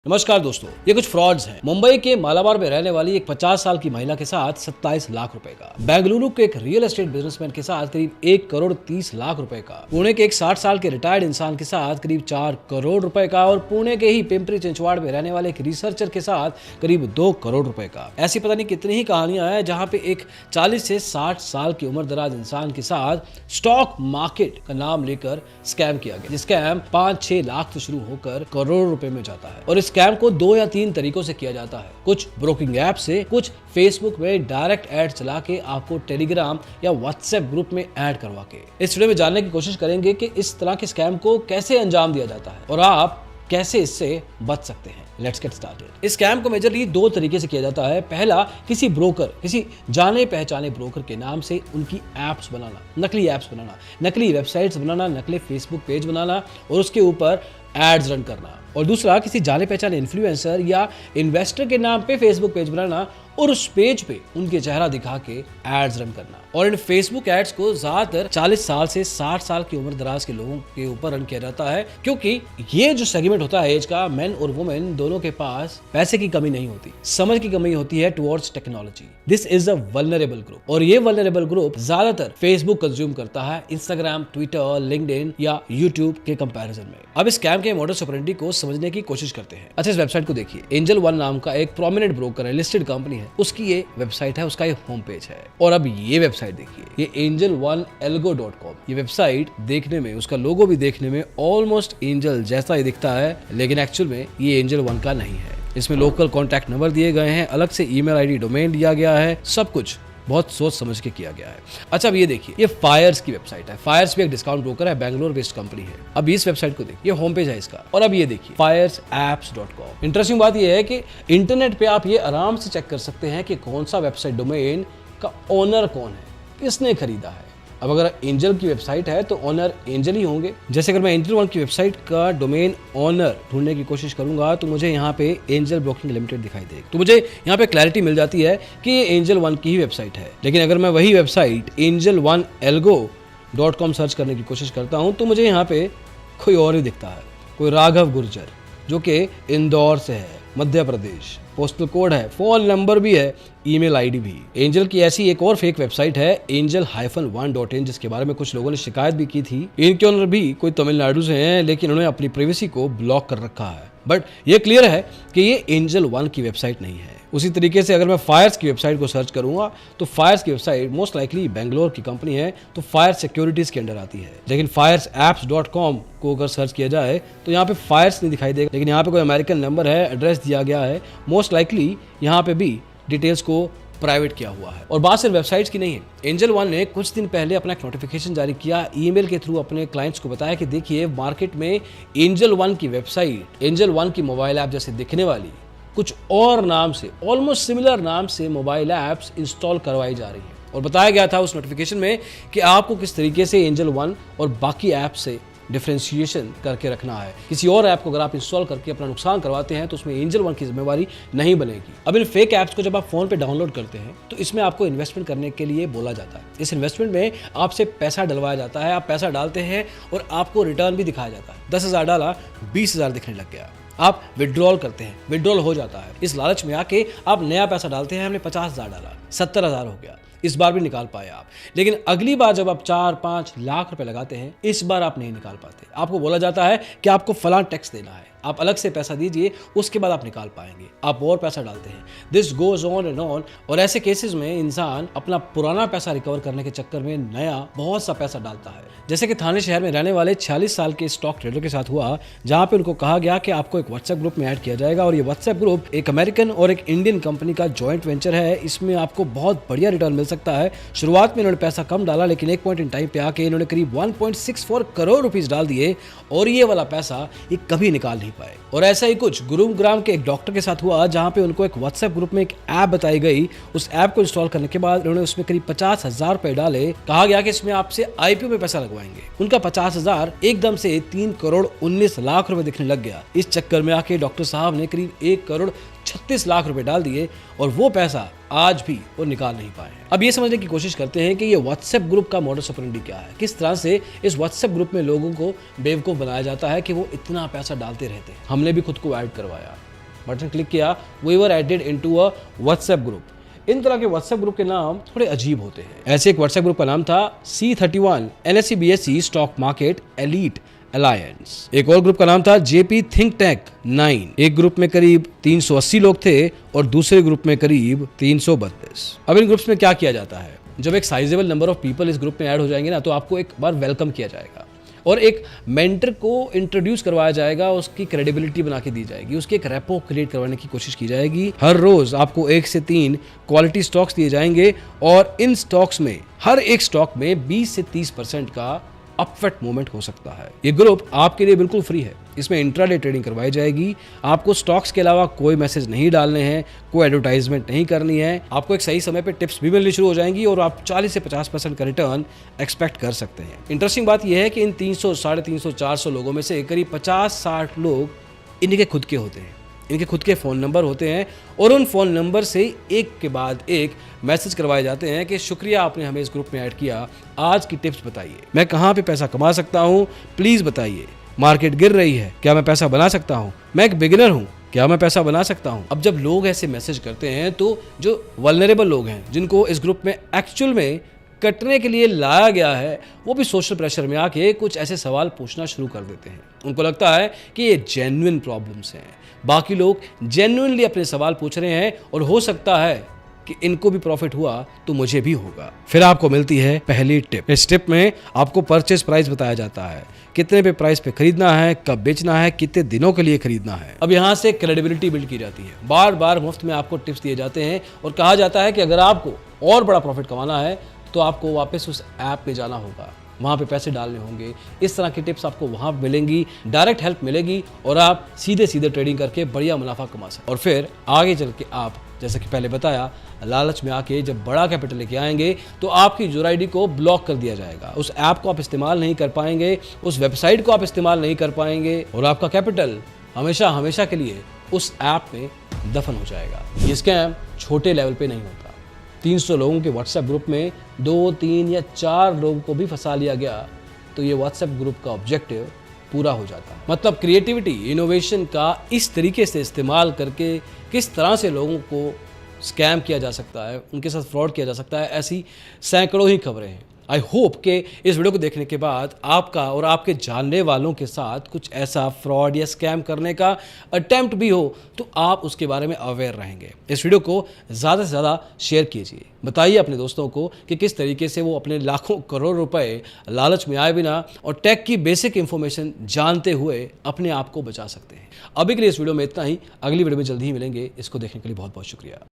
नमस्कार दोस्तों, ये कुछ फ्रॉड्स हैं। मुंबई के मालाबार में रहने वाली एक 50 साल की महिला के साथ 27 लाख रुपए का, बेंगलुरु के एक रियल एस्टेट बिजनेसमैन के साथ करीब 1 करोड़ 30 लाख रुपए का, पुणे के एक 60 साल के रिटायर्ड इंसान के साथ करीब 4 करोड़ रुपए का और पुणे के ही पिंपरी चिंचवाड़ में रहने वाले एक रिसर्चर के साथ करीब 2 करोड़ रुपए का। ऐसी पता नहीं कितनी ही कहानियां हैं जहां पे एक 40 से 60 साल की उम्र दराज इंसान के साथ स्टॉक मार्केट का नाम लेकर स्कैम किया गया। स्कैम 5-6 लाख से शुरू होकर करोड़ रुपए में जाता है और इस स्कैम को 2 या 3 तरीकों से किया जाता है। कुछ ब्रोकिंग ऐप से, कुछ फेसबुक में डायरेक्ट ऐड चला के आपको टेलीग्राम या व्हाट्सएप ग्रुप में ऐड करवा के। इस वीडियो में जानने की कोशिश करेंगे कि इस तरह के स्कैम को कैसे अंजाम दिया जाता है और आप कैसे इससे बच सकते हैं। Let's get started. इस स्कैम को मेजरली 2 तरीके से किया जाता है। पहला, किसी ब्रोकर, किसी जाने पहचाने ब्रोकर के नाम से उनकी एप्स बनाना, नकली एप्स बनाना, नकली वेबसाइट्स बनाना, नकली फेसबुक पेज बनाना और उसके ऊपर एड्स रन करना। और दूसरा, किसी जाने पहचाने इन्फ्लुएंसर या इन्वेस्टर के नाम पे फेसबुक पेज बनाना और उस पेज पे उनके चेहरा दिखा के एड्स रन करना। और इन फेसबुक एड्स को ज्यादातर 40 साल से 60 साल की उम्र दराज के लोगों के ऊपर रन किया जाता है, क्योंकि ये जो सेगमेंट होता है एज का, मेन और वुमेन दोनों के पास पैसे की कमी नहीं होती, समझ की कमी होती है towards technology. This is a vulnerable group और ये वल्नरेबल ग्रुप ज्यादातर फेसबुक कंज्यूम करता है इंस्टाग्राम, ट्विटर, लिंक्डइन या यूट्यूब के कंपैरिजन में। अब इस स्कैम के मॉडस ऑपरेंडी को समझने की कोशिश करते हैं। अच्छा, इस वेबसाइट को देखिए। एंजल वन नाम का एक प्रोमिनेंट ब्रोकर है, लिस्टेड कंपनी है, उसकी ये वेबसाइट है, उसका ये होम पेज है। और अब ये वेबसाइट देखिए, ये angel1algo.com। ये वेबसाइट देखने में, उसका लोगो भी देखने में ऑलमोस्ट एंजल जैसा ही दिखता है, लेकिन एक्चुअल में ये एंजल वन का नहीं है। इसमें लोकल कॉन्टैक्ट नंबर दिए गए हैं, अलग से ईमेल आईडी, डोमेन दिया गया है, सब कुछ बहुत सोच समझ के किया गया है। अच्छा, अब ये देखिए, ये फायर्स की वेबसाइट है। फायर्स भी एक डिस्काउंट ब्रोकर है, बेंगलोर बेस्ड कंपनी है। अब इस वेबसाइट को देखिए, ये होम पेज है इसका। और अब ये देखिए, firesapps.com। इंटरेस्टिंग बात ये है कि इंटरनेट पे आप ये आराम से चेक कर सकते हैं कि कौन सा वेबसाइट डोमेन का ओनर कौन है, किसने खरीदा है। अब अगर एंजल की वेबसाइट है तो ओनर एंजल ही होंगे। जैसे अगर मैं एंजल वन की वेबसाइट का डोमेन ओनर ढूंढने की कोशिश करूंगा तो मुझे यहाँ पे एंजल ब्रोकिंग लिमिटेड दिखाई देगी, तो मुझे यहाँ पे क्लैरिटी मिल जाती है कि ये एंजल वन की ही वेबसाइट है। लेकिन अगर मैं वही वेबसाइट angel1algo.com सर्च करने की कोशिश करता हूँ तो मुझे यहाँ पे कोई और ही दिखता है, कोई राघव गुर्जर, जो कि इंदौर से है, मध्य प्रदेश। पोस्टल कोड है, फोन नंबर भी है, ईमेल आईडी भी। एंजल की ऐसी एक और फेक वेबसाइट है angel-1.in, जिसके बारे में कुछ लोगों ने शिकायत भी की थी। इनके ओनर भी कोई तमिलनाडु से हैं, लेकिन उन्होंने अपनी प्राइवेसी को ब्लॉक कर रखा है। बट ये क्लियर है कि ये एंजल वन की वेबसाइट नहीं है। उसी तरीके से अगर मैं फायर्स की वेबसाइट को सर्च करूंगा तो फायर्स की वेबसाइट मोस्ट लाइकली बेंगलोर की कंपनी है, तो फायर सिक्योरिटीज के अंडर आती है। लेकिन firesapps.com को अगर सर्च किया जाए तो यहाँ पे फायर्स नहीं दिखाई देगा, लेकिन यहाँ पे कोई अमेरिकन नंबर है, एड्रेस दिया गया है। मोस्ट लाइकली यहाँ पे भी डिटेल्स को प्राइवेट किया हुआ है। और बात सिर्फ वेबसाइट्स की नहीं है। एंजल वन ने कुछ दिन पहले अपना एक नोटिफिकेशन जारी किया, ईमेल के थ्रू अपने क्लाइंट्स को बताया कि देखिए, मार्केट में एंजल वन की वेबसाइट, एंजल वन की मोबाइल ऐप जैसे दिखने वाली कुछ और नाम से, ऑलमोस्ट सिमिलर नाम से मोबाइल ऐप्स इंस्टॉल करवाई जा रही है। और बताया गया था उस नोटिफिकेशन में कि आपको किस तरीके से एंजल वन और बाकी ऐप से डिफरेंशिएशन करके रखना है। किसी और ऐप को अगर आप इंस्टॉल करके अपना नुकसान करवाते हैं तो उसमें एंजल वन की जिम्मेवारी नहीं बनेगी। अब इन फेक ऐप्स को जब आप फोन पे डाउनलोड करते हैं तो इसमें आपको इन्वेस्टमेंट करने के लिए बोला जाता है। इस इन्वेस्टमेंट में आपसे पैसा डलवाया जाता है, आप पैसा डालते हैं और आपको रिटर्न भी दिखाया जाता है। 10,000 डाला, 20,000 दिखने लग गया। आप विड्रॉल करते हैं, विड्रॉल हो जाता है। इस लालच में आके आप नया पैसा डालते हैं, हमने 50,000 डाला, 70,000 हो गया, इस बार भी निकाल पाए आप। लेकिन अगली बार जब आप 4-5 लाख रुपए लगाते हैं, इस बार आप नहीं निकाल पाते। आपको बोला जाता है कि आपको फलां टैक्स देना है, आप अलग से पैसा दीजिए, उसके बाद आप निकाल पाएंगे। आप और पैसा डालते हैं, this goes on and on. और ऐसे केसेस में इंसान अपना पुराना पैसा रिकवर करने के चक्कर में नया बहुत सा पैसा डालता है। जैसे कि थाने शहर में रहने वाले 46 साल के स्टॉक ट्रेडर के साथ हुआ, जहां पे उनको कहा गया कि आपको एक व्हाट्सएप ग्रुप में ऐड किया जाएगा और ये व्हाट्सएप ग्रुप एक अमेरिकन और एक इंडियन कंपनी का जॉइंट वेंचर है। इसमें आपको बहुत बढ़िया रिटर्न मिल सकता है। शुरुआत में इन्होंने पैसा कम डाला, लेकिन एक पॉइंट इन टाइम पे आके इन्होंने करीब 1.64 करोड़ रुपीस डाल दिए और ये वाला पैसा ये कभी निकाल नहीं पाए। और ऐसा ही कुछ गुरुग्राम के एक डॉक्टर के साथ हुआ, जहां पे उनको एक व्हाट्सएप ग्रुप में एक ऐप बताई गई। उस ऐप को इंस्टॉल करने के बाद उन्होंने उसमें करीब 50,000 रुपए डाले। कहा गया कि इसमें आपसे आईपीओ में पैसा लगवाएंगे। उनका 50,000 एकदम से 3 करोड़ 19 लाख रुपए दिखने लग गया। इस चक्कर में आके डॉक्टर साहब ने करीब 1 करोड़ 36 लाख रुपए डाल दिए और वो पैसा आज भी वो निकाल नहीं पाए हैं। अब ये समझने की कोशिश करते हैं कि ये व्हाट्सएप ग्रुप का मॉडस ऑपरेंडी क्या है, किस तरह से इस व्हाट्सएप ग्रुप में लोगों को बेवकूफ बनाया जाता है कि वो इतना पैसा डालते रहते हैं। हमने भी खुद को ऐड करवाया, बटन क्लिक किया, we were added into a WhatsApp group. इन तरह के व्हाट्सएप ग्रुप के नाम थोड़े अजीब होते हैं। ऐसे एक व्हाट्सएप ग्रुप का नाम था C31 NSE BSE stock market elite alliance. एक और ग्रुप का नाम था JP थिंक टैंक 9। एक ग्रुप में करीब 380 लोग थे और दूसरे ग्रुप में करीब 332। अब इन ग्रुप्स में क्या किया जाता है, जब एक साइजेबल नंबर ऑफ पीपल इस ग्रुप में ऐड हो जाएंगे ना, तो आपको एक बार वेलकम किया जाएगा और एक मेंटर को इंट्रोड्यूस करवाया जाएगा, उसकी क्रेडिबिलिटी बना के दी जाएगी, उसकी एक रेपो क्रिएट करवाने की कोशिश की जाएगी। हर रोज आपको 1 से 3 क्वालिटी स्टॉक्स दिए जाएंगे और इन स्टॉक्स में हर एक स्टॉक में 20 से 30% का अपवेट मूवमेंट हो सकता है। ये ग्रुप आपके लिए बिल्कुल फ्री है। इसमें इंट्राडे ट्रेडिंग करवाई जाएगी। आपको स्टॉक्स के अलावा कोई मैसेज नहीं डालने हैं, कोई एडवर्टाइजमेंट नहीं करनी है। आपको एक सही समय पे टिप्स भी मिलनी शुरू हो जाएंगी और आप 40 से 50% का रिटर्न एक्सपेक्ट कर सकते हैं। इंटरेस्टिंग बात यह है कि इन 300, 350, 400 लोगों में से करीब 50-60 लोग इनके खुद के होते हैं। इनके खुद के फ़ोन नंबर होते हैं और उन फ़ोन नंबर से एक के बाद एक मैसेज करवाए जाते हैं कि शुक्रिया आपने हमें इस ग्रुप में ऐड किया, आज की टिप्स बताइए, मैं कहाँ पे पैसा कमा सकता हूँ, प्लीज़ बताइए, मार्केट गिर रही है, क्या मैं पैसा बना सकता हूँ, मैं एक बिगिनर हूँ, क्या मैं पैसा बना सकता हूँ। अब जब लोग ऐसे मैसेज करते हैं तो जो वल्नरेबल लोग हैं, जिनको इस ग्रुप में एक्चुअल में कटने के लिए लाया गया है, वो भी सोशल प्रेशर में आके कुछ ऐसे सवाल पूछना शुरू कर देते हैं। उनको लगता है कि ये जेन्युइन प्रॉब्लम्स हैं, बाकी लोग जेन्युइनली अपने सवाल पूछ रहे हैं और हो सकता है कि इनको भी प्रॉफिट हुआ तो मुझे भी होगा। फिर आपको मिलती है पहली टिप। इस टिप में आपको परचेज प्राइस बताया जाता है, कितने पे प्राइस पे खरीदना है, कब बेचना है, कितने दिनों के लिए खरीदना है। अब यहाँ से क्रेडिबिलिटी बिल्ड की जाती है। बार बार मुफ्त में आपको टिप्स दिए जाते हैं और कहा जाता है कि अगर आपको और बड़ा प्रॉफिट कमाना है तो आपको वापस उस ऐप पे जाना होगा, वहाँ पे पैसे डालने होंगे। इस तरह की टिप्स आपको वहाँ मिलेंगी, डायरेक्ट हेल्प मिलेगी और आप सीधे सीधे ट्रेडिंग करके बढ़िया मुनाफा कमा सकते। और फिर आगे चल के आप, जैसा कि पहले बताया, लालच में आके जब बड़ा कैपिटल लेके आएंगे तो आपकी यूजर आईडी को ब्लॉक कर दिया जाएगा, उस ऐप को आप इस्तेमाल नहीं कर पाएंगे, उस वेबसाइट को आप इस्तेमाल नहीं कर पाएंगे और आपका कैपिटल हमेशा हमेशा के लिए उस ऐप में दफन हो जाएगा। ये स्कैम छोटे लेवल पे नहीं होता। 300 लोगों के व्हाट्सएप ग्रुप में 2, 3 या 4 लोगों को भी फंसा लिया गया तो ये व्हाट्सएप ग्रुप का ऑब्जेक्टिव पूरा हो जाता है। मतलब क्रिएटिविटी, इनोवेशन का इस तरीके से इस्तेमाल करके किस तरह से लोगों को स्कैम किया जा सकता है, उनके साथ फ्रॉड किया जा सकता है, ऐसी सैकड़ों ही खबरें हैं। आई होप कि इस वीडियो को देखने के बाद आपका और आपके जानने वालों के साथ कुछ ऐसा फ्रॉड या स्कैम करने का अटेम्प्ट भी हो तो आप उसके बारे में अवेयर रहेंगे। इस वीडियो को ज़्यादा से ज़्यादा शेयर कीजिए, बताइए अपने दोस्तों को कि किस तरीके से वो अपने लाखों करोड़ रुपए लालच में आए बिना और टेक की बेसिक इंफॉर्मेशन जानते हुए अपने आप को बचा सकते हैं। अभी के लिए इस वीडियो में इतना ही, अगली वीडियो में जल्दी ही मिलेंगे। इसको देखने के लिए बहुत बहुत शुक्रिया।